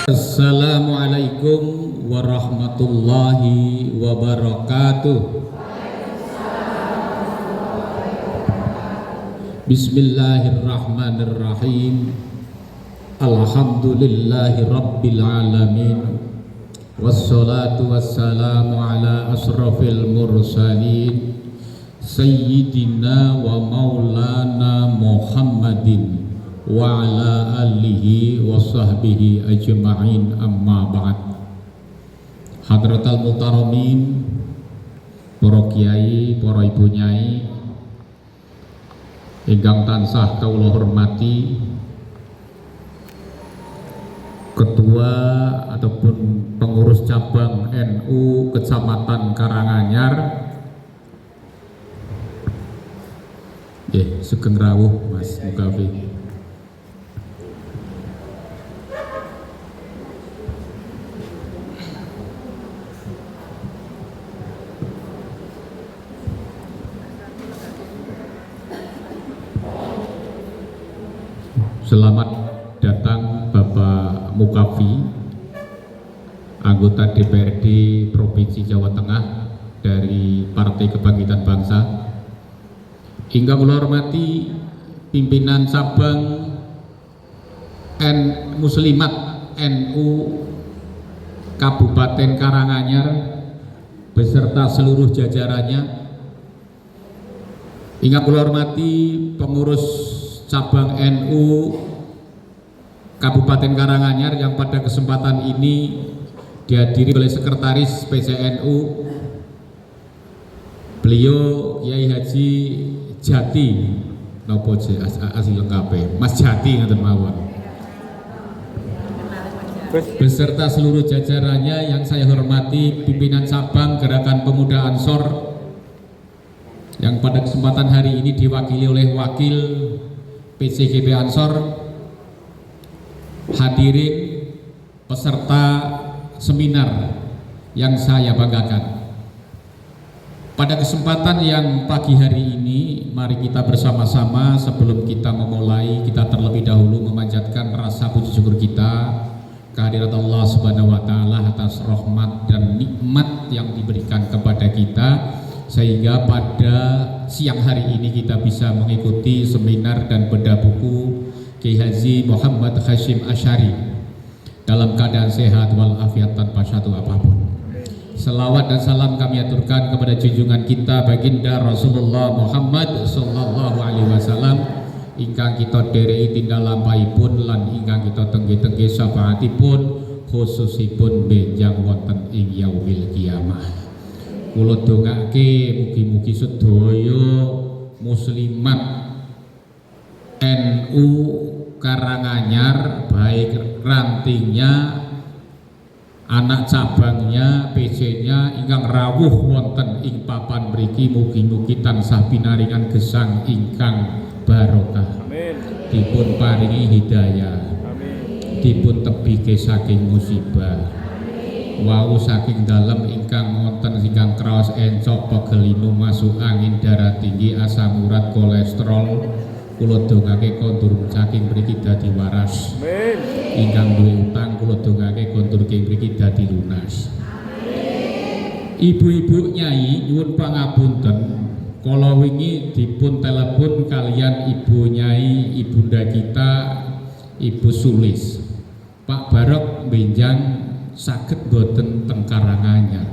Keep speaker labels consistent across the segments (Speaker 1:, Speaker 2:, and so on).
Speaker 1: Assalamualaikum warahmatullahi wabarakatuh. Bismillahirrahmanirrahim. Alhamdulillahi rabbil alamin. Wassalatu wassalamu ala asrafil mursalin Sayyidina wa maulana Muhammadin wa ala alihi wa sahbihi ajma'in, amma ba'd. Hadratal muhtaramin, para kiai, para ibu nyai ingkang tansah kawula hormati, ketua ataupun pengurus cabang NU Kecamatan Karanganyar, sugeng rawuh Mas Mukafi. Selamat datang Bapak Mukafi, anggota DPRD Provinsi Jawa Tengah dari Partai Kebangkitan Bangsa. Ingkang kula hormati pimpinan cabang Muslimat NU Kabupaten Karanganyar beserta seluruh jajarannya. Ingkang kula hormati pengurus cabang NU Kabupaten Karanganyar yang pada kesempatan ini dihadiri oleh Sekretaris PCNU, beliau Kiai Haji Jati nopo asli lengkapnya Mas Jati ngaten mawon, beserta seluruh jajarannya yang saya hormati pimpinan cabang Gerakan Pemuda Ansor yang pada kesempatan hari ini diwakili oleh Wakil PCGP Ansor, hadirin peserta seminar yang saya banggakan. Pada kesempatan yang pagi hari ini, mari kita bersama-sama sebelum kita memulai, kita terlebih dahulu memanjatkan rasa puji syukur kita kehadirat Allah Subhanahu wa taala atas rahmat dan nikmat yang diberikan kepada kita, sehingga pada siang hari ini kita bisa mengikuti seminar dan bedah buku Kiai Haji Muhammad Hashim Asy'ari dalam keadaan sehat walafiat tanpa satu apapun. Selawat dan salam kami aturkan kepada junjungan kita baginda Rasulullah Muhammad sallallahu alaihi wasallam ingkang kita dereki tindalampahipun lan ingkang kita tengge-tengge syafaatipun khususipun benjang wonten ing yaumil kiamah. Kula dongake mugi-mugi sedaya muslimat NU Karanganyar, baik rantingnya, anak cabangnya, PC-nya ingkang rawuh wonten ing papan mriki, mugi-mugi tansah pinaringan gesang ingkang barokah. Amin. Dipun paringi hidayah. Amin. Dipun tebike saking musibah. Wau saking dalam ingkang wonten ingkang kraos encok pegelinu masuk angin darah tinggi asam urat kolesterol, kula dongake kondur saking mriki dadi waras. Amin. Ingkang duwe utang kula dongake kondur king mriki dadi lunas. Amin. Ibu-ibu nyai nyuwun pangapunten, kala wingi dipun telepon kalian ibu nyai ibunda kita Ibu Sulis, Pak Barok benjang saged boten teng Karanganyar.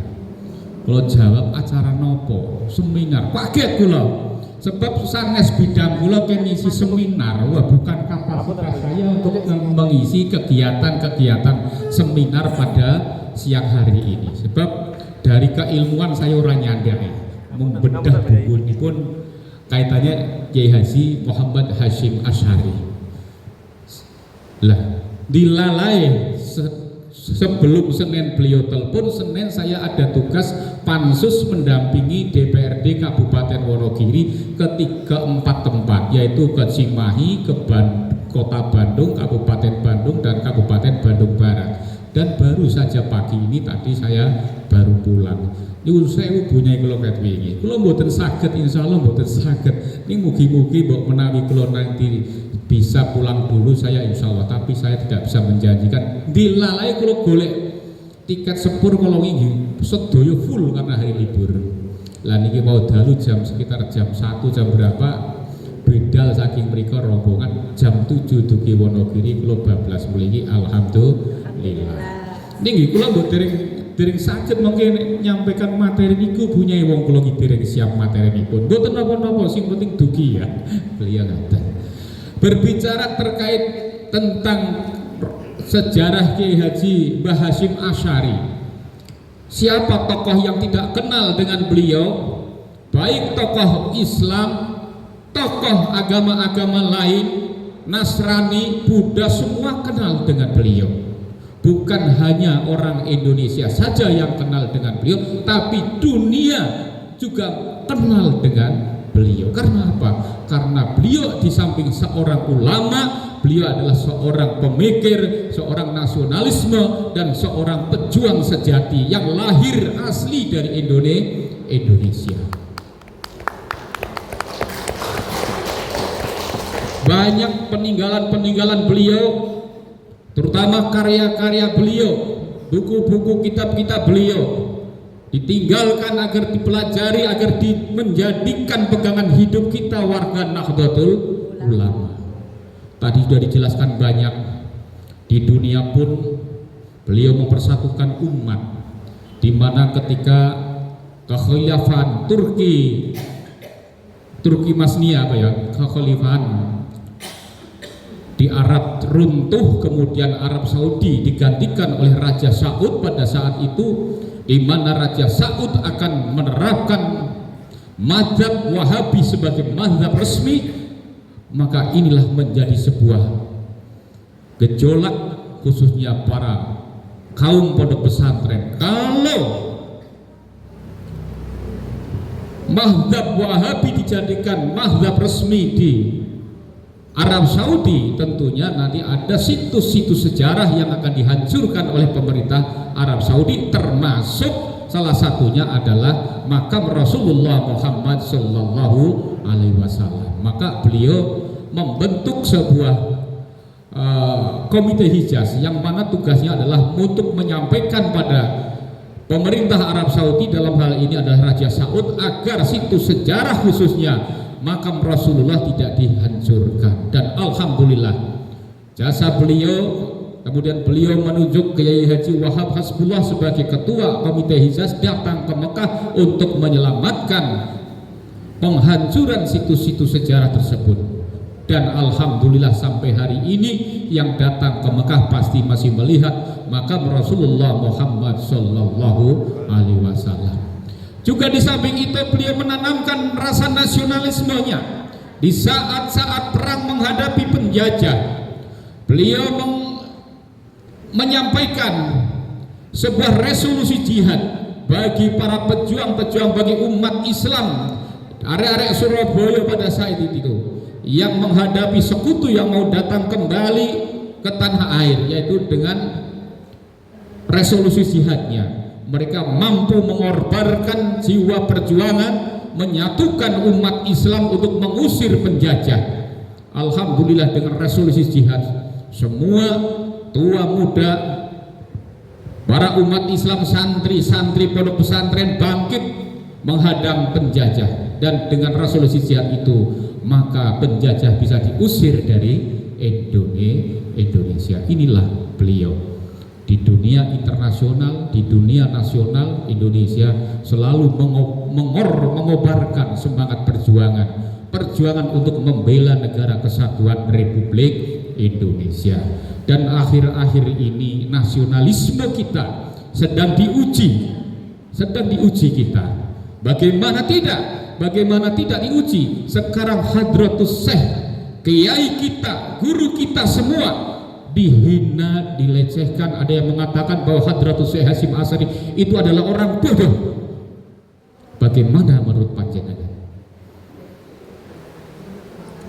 Speaker 1: Kula jawab acara nopo? Seminar. Kaget kula. Sebab sanes bidang kula ken ngisi seminar. Wah, bukan kapasitas saya untuk mengisi kegiatan-kegiatan seminar pada siang hari ini. Sebab dari keilmuan saya ora nyandake. Membedah bukunipun kaitannya Kiai Haji Muhammad Hashim Asy'ari. Lah, dilalai sebelum Senin beliau telepon, Senin saya ada tugas pansus mendampingi DPRD Kabupaten Wonogiri ke 3-4 tempat, yaitu ke Cimahi, ke Kota Bandung, Kabupaten Bandung, dan Kabupaten Bandung Barat. Dan baru saja pagi ini tadi saya baru pulang. Nyuwun sewu Bunyai kula ket wingi. Kula mboten saged, insyaallah mboten saged. Ini mugi-mugi mbok menawi kula nanti bisa pulang dulu saya insyaallah, tapi saya tidak bisa menjanjikan. Dilalai kula golek tiket sepur kula wingi sedaya full karena hari libur. Lah niki mau dalu jam sekitar jam 1 jam berapa bedal saking mriko rombongan jam 7 dugi Wonogiri kula bablas mriki alhamdulillah. Niki kula mbok dereng saged mungkin nyampaikan materi niku Bunyai wong kula iki dereng siap materi nipun. Mboten napa-napa sing penting dugi ya. Beliau ngaten. Berbicara terkait tentang sejarah Kiai Haji Mbah Hasyim Asy'ari. Siapa tokoh yang tidak kenal dengan beliau? Baik tokoh Islam, tokoh agama-agama lain, Nasrani, Buddha, semua kenal dengan beliau. Bukan hanya orang Indonesia saja yang kenal dengan beliau, tapi dunia juga kenal dengan beliau. Karena apa? Karena beliau di samping seorang ulama, beliau adalah seorang pemikir, seorang nasionalisme, dan seorang pejuang sejati yang lahir asli dari Indonesia. Banyak peninggalan-peninggalan beliau, terutama karya-karya beliau, buku-buku kitab-kitab beliau ditinggalkan agar dipelajari, agar menjadikan pegangan hidup kita warga Nahdlatul Ulama. Tadi sudah dijelaskan banyak. Di dunia pun beliau mempersatukan umat, di mana ketika kekhalifahan Turki Masnia kekhalifahan di Arab runtuh, kemudian Arab Saudi digantikan oleh Raja Saud pada saat itu, di mana Raja Saud akan menerapkan mazhab Wahabi sebagai mazhab resmi, maka inilah menjadi sebuah gejolak khususnya para kaum pondok pesantren. Kalau mazhab Wahabi dijadikan mazhab resmi di Arab Saudi, tentunya nanti ada situs-situs sejarah yang akan dihancurkan oleh pemerintah Arab Saudi, termasuk salah satunya adalah makam Rasulullah Muhammad Sallallahu Alaihi Wasallam. Maka beliau membentuk sebuah komite Hijaz yang mana tugasnya adalah untuk menyampaikan pada pemerintah Arab Saudi, dalam hal ini adalah Raja Saud, agar situs sejarah khususnya makam Rasulullah tidak dihancurkan. Dan alhamdulillah jasa beliau, kemudian beliau menunjuk Kiai Haji Wahab Hasbullah sebagai ketua komite Hijaz datang ke Mekah untuk menyelamatkan penghancuran situs-situs sejarah tersebut. Dan alhamdulillah sampai hari ini yang datang ke Mekah pasti masih melihat makam Rasulullah Muhammad Sallallahu Alaihi Wasallam. Juga di samping itu beliau menanamkan rasa nasionalismenya di saat-saat perang menghadapi penjajah. Beliau menyampaikan sebuah resolusi jihad bagi para pejuang-pejuang, bagi umat Islam arek-arek Surabaya pada saat itu yang menghadapi sekutu yang mau datang kembali ke tanah air, yaitu dengan resolusi jihadnya. Mereka mampu mengorbankan jiwa perjuangan, menyatukan umat Islam untuk mengusir penjajah. Alhamdulillah dengan resolusi jihad, semua tua muda, para umat Islam, santri-santri pondok pesantren bangkit menghadang penjajah. Dan dengan resolusi jihad itu, maka penjajah bisa diusir dari Indonesia. Inilah beliau. Di dunia internasional, di dunia nasional, Indonesia selalu mengobarkan semangat perjuangan untuk membela negara kesatuan Republik Indonesia. Dan akhir-akhir ini nasionalisme kita sedang diuji kita. Bagaimana tidak diuji? Sekarang Hadratus Syekh, kiai kita, guru kita semua dihina, dilecehkan. Ada yang mengatakan bahwa Hadratus Syekh Hasyim Asy'ari itu adalah orang bodoh. Bagaimana menurut panjenengan?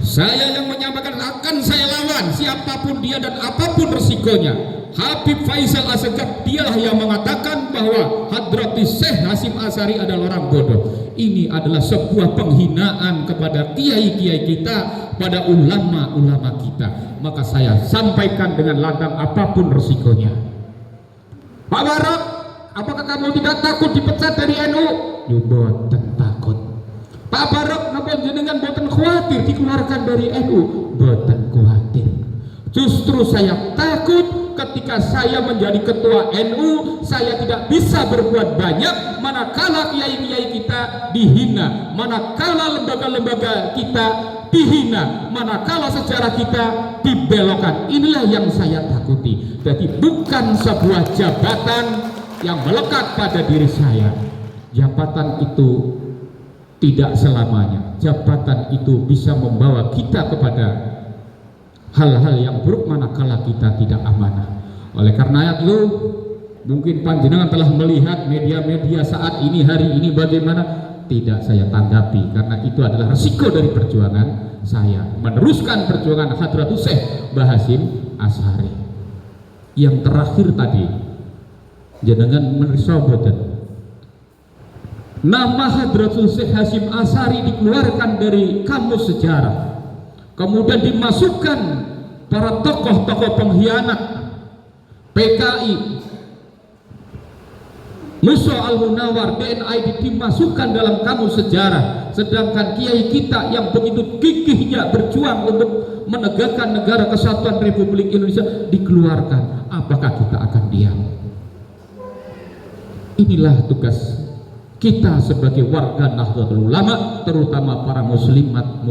Speaker 1: Saya yang menyampaikan akan saya lawan siapapun dia dan apapun resikonya. Habib Faisal Assegaf, dialah yang mengatakan bahwa Hadratus Syekh Hasyim Asy'ari adalah orang bodoh. Ini adalah sebuah penghinaan kepada kiai-kiai kita, pada ulama-ulama kita. Maka saya sampaikan dengan lantang apapun resikonya. Pak Barok, apakah kamu tidak takut dipecat dari NU? Yo boten takut. Pak Barok, napa jenengan boten khawatir dikeluarkan dari NU? Boten khawatir. Justru saya takut ketika saya menjadi ketua NU, saya tidak bisa berbuat banyak manakala kiai-kiai kita dihina, manakala lembaga-lembaga kita dihina, manakala sejarah kita dibelokkan. Inilah yang saya takuti. Jadi bukan sebuah jabatan yang melekat pada diri saya. Jabatan itu tidak selamanya. Jabatan itu bisa membawa kita kepada hal-hal yang buruk manakala kita tidak amanah. Oleh karena itu, mungkin panjenengan telah melihat media-media saat ini, hari ini bagaimana. Tidak saya tanggapi, karena itu adalah resiko dari perjuangan saya meneruskan perjuangan Hadratus Syekh Mbah Hasyim Asy'ari. Yang terakhir tadi, jenengan menerima boten, nama Hadratus Syekh Hasyim Asy'ari dikeluarkan dari kamus sejarah, kemudian dimasukkan para tokoh-tokoh pengkhianat PKI, Musa Al-Munawar, DNID dimasukkan dalam kamus sejarah, sedangkan kiai kita yang begitu gigihnya berjuang untuk menegakkan negara kesatuan Republik Indonesia dikeluarkan. Apakah kita akan diam? Inilah tugas kita sebagai warga Nahdlatul Ulama, terutama para muslimat,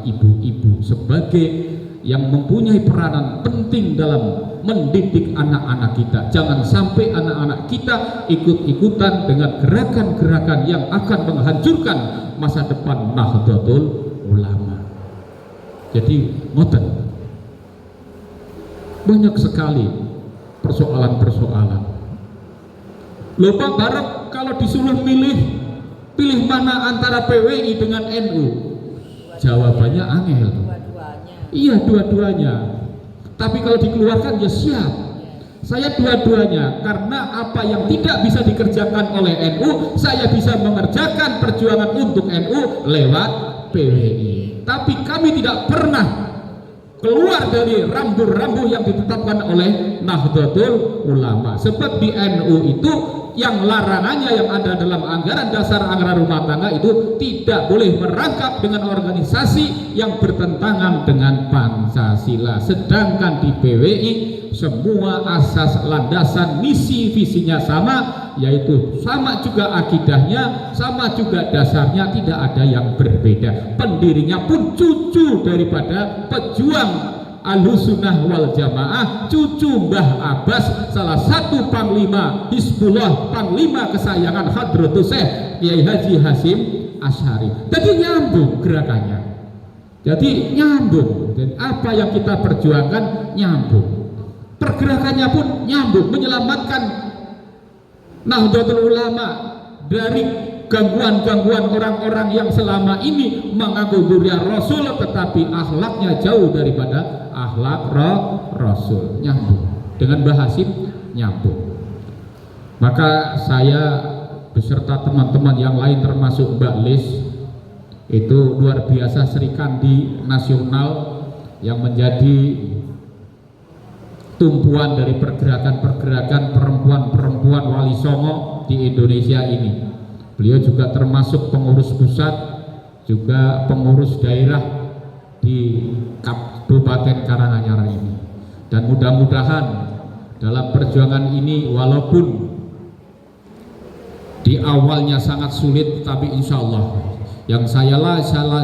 Speaker 1: ibu-ibu, sebagai yang mempunyai peranan penting dalam mendidik anak-anak kita. Jangan sampai anak-anak kita ikut-ikutan dengan gerakan-gerakan yang akan menghancurkan masa depan Nahdlatul Ulama. Jadi ngoten, banyak sekali persoalan-persoalan. Lupa Barok, kalau disuruh pilih mana antara PWI dengan NU, jawabannya angel. Iya, dua-duanya. Tapi kalau dikeluarkan ya siap. Saya dua-duanya, karena apa yang tidak bisa dikerjakan oleh NU, saya bisa mengerjakan perjuangan untuk NU lewat PWI. Tapi kami tidak pernah keluar dari rambu-rambu yang ditetapkan oleh Nahdlatul Ulama. Sebab di NU itu yang larangannya yang ada dalam anggaran dasar anggaran rumah tangga itu tidak boleh merangkap dengan organisasi yang bertentangan dengan Pancasila. Sedangkan di PWI semua asas landasan misi visinya sama, yaitu sama juga akidahnya, sama juga dasarnya, tidak ada yang berbeda. Pendirinya pun cucu daripada pejuang Ahlussunnah wal Jamaah, cucu Mbah Abbas, salah satu panglima Hizbullah, panglima kesayangan Hadratus Syekh Kiai Haji Hasyim Asy'ari. Jadi nyambung gerakannya. Jadi nyambung. Dan apa yang kita perjuangkan nyambung. Pergerakannya pun nyambung, menyelamatkan Nahdlatul Ulama dari gangguan-gangguan orang-orang yang selama ini mengaku dzurriyyah Rasul tetapi akhlaknya jauh daripada akhlak Rasul. Nyambung dengan Mbah Hasyim, nyambung. Maka saya beserta teman-teman yang lain termasuk Mbak Lis, itu luar biasa Sri Kandi Nasional yang menjadi tumpuan dari pergerakan-pergerakan perempuan-perempuan Wali Songo di Indonesia ini. Beliau juga termasuk pengurus pusat, juga pengurus daerah di Kabupaten Karanganyar ini. Dan mudah-mudahan dalam perjuangan ini, walaupun di awalnya sangat sulit, tapi insya Allah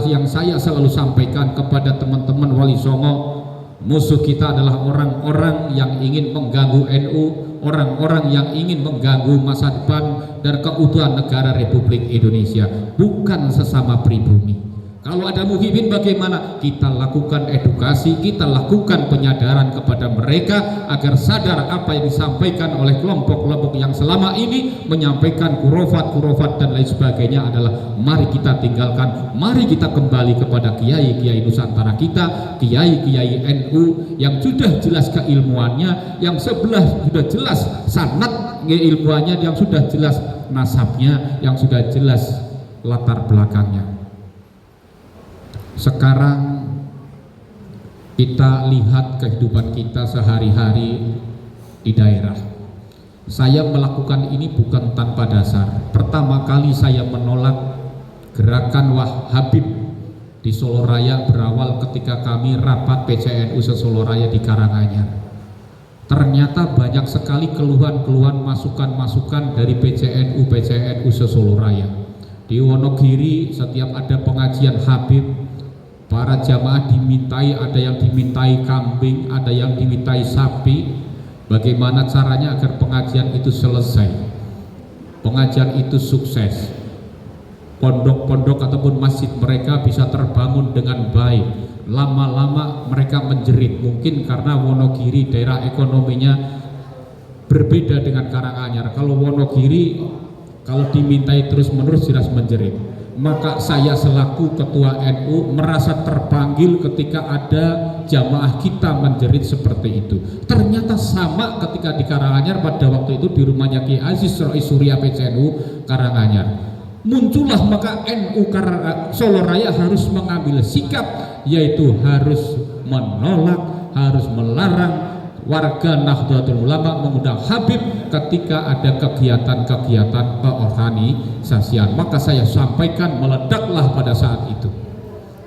Speaker 1: yang saya selalu sampaikan kepada teman-teman Wali Songo, musuh kita adalah orang-orang yang ingin mengganggu NU, orang-orang yang ingin mengganggu masa depan dan keutuhan negara Republik Indonesia, bukan sesama pribumi. Kalau ada muhibin bagaimana? Kita lakukan edukasi, kita lakukan penyadaran kepada mereka agar sadar apa yang disampaikan oleh kelompok-kelompok yang selama ini menyampaikan kurofat dan lain sebagainya adalah mari kita tinggalkan, mari kita kembali kepada kiai-kiai Nusantara kita, kiai-kiai NU yang sudah jelas keilmuannya, yang sebelah sudah jelas sanad ilmuannya, yang sudah jelas nasabnya, yang sudah jelas latar belakangnya. Sekarang kita lihat kehidupan kita sehari-hari di daerah. Saya melakukan ini bukan tanpa dasar. Pertama kali saya menolak gerakan Wahhabib di Solo Raya berawal ketika kami rapat PCNU se-Solo Raya di Karanganyar. Ternyata banyak sekali keluhan-keluhan, masukan-masukan dari PCNU se-Solo Raya. Di Wonogiri setiap ada pengajian Habib, para jamaah dimintai, ada yang dimintai kambing, ada yang dimintai sapi. Bagaimana caranya agar pengajian itu selesai, pengajian itu sukses, pondok-pondok ataupun masjid mereka bisa terbangun dengan baik. Lama-lama mereka menjerit, mungkin karena Wonogiri daerah ekonominya berbeda dengan Karanganyar. Kalau Wonogiri kalau dimintai terus-menerus jelas menjerit. Maka saya selaku ketua NU merasa terpanggil ketika ada jamaah kita menjerit seperti itu. Ternyata sama ketika di Karanganyar pada waktu itu di rumahnya Ki Aziz Rois Surya PCNU Karanganyar. Muncullah maka NU Solo Raya harus mengambil sikap, yaitu harus menolak, harus melarang warga Nahdlatul Ulama mengundang Habib ketika ada kegiatan-kegiatan keorganisasian. Maka saya sampaikan, meledaklah pada saat itu.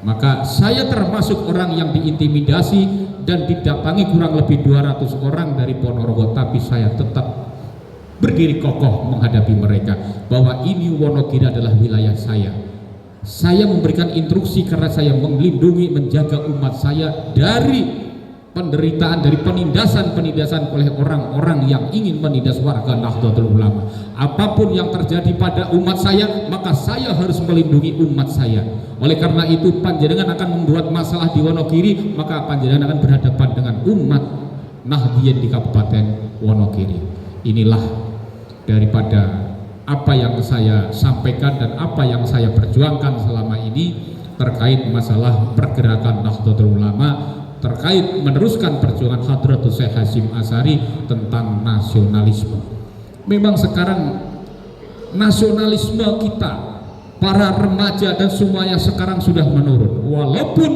Speaker 1: Maka saya termasuk orang yang diintimidasi dan didatangi kurang lebih 200 orang dari Ponorogo, tapi saya tetap berdiri kokoh menghadapi mereka bahwa ini Wonogiri adalah wilayah saya. Saya memberikan instruksi karena saya melindungi, menjaga umat saya dari penderitaan, dari penindasan oleh orang-orang yang ingin menindas warga Nahdlatul Ulama. Apapun yang terjadi pada umat saya, maka saya harus melindungi umat saya. Oleh karena itu, panjenengan akan membuat masalah di Wonogiri, maka panjenengan akan berhadapan dengan umat Nahdien di Kabupaten Wonogiri. Inilah daripada apa yang saya sampaikan dan apa yang saya perjuangkan selama ini terkait masalah pergerakan Nahdlatul Ulama, terkait meneruskan perjuangan Hadratus Syekh Hasyim Asy'ari tentang nasionalisme. Memang sekarang nasionalisme kita, para remaja dan semuanya sekarang sudah menurun. Walaupun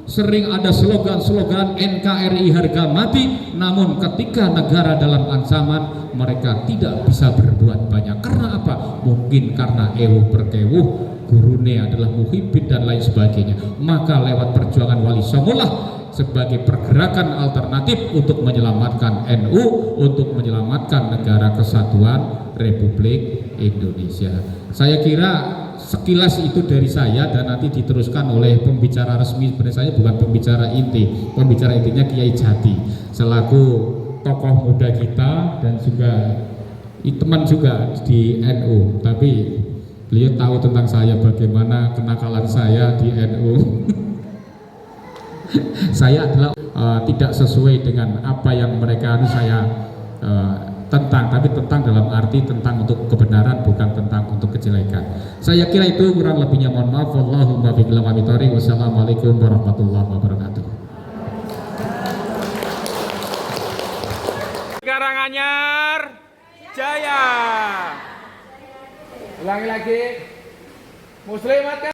Speaker 1: sering ada slogan-slogan NKRI harga mati, namun ketika negara dalam ancaman mereka tidak bisa berbuat banyak. Karena apa? Mungkin karena ewuh perkewuh, gurune adalah muhibin dan lain sebagainya. Maka lewat perjuangan Wali Songolah sebagai pergerakan alternatif untuk menyelamatkan NU, untuk menyelamatkan negara kesatuan Republik Indonesia. Saya kira sekilas itu dari saya dan nanti diteruskan oleh pembicara resmi. Sebenarnya saya bukan pembicara inti, pembicara intinya Kiai Jati selaku tokoh muda kita dan juga teman juga di NU, tapi beliau tahu tentang saya bagaimana kenakalan saya di NU. Saya adalah tidak sesuai dengan apa yang mereka saya tentang, tapi tentang dalam arti tentang untuk kebenaran, bukan tentang untuk kejelekan. Saya kira itu, kurang lebihnya mohon maaf. Wallahumma bi'lam wa bitariq. Wassalamualaikum warahmatullahi wabarakatuh.
Speaker 2: Karanganyar Jaya. Ulangi lagi. Muslimat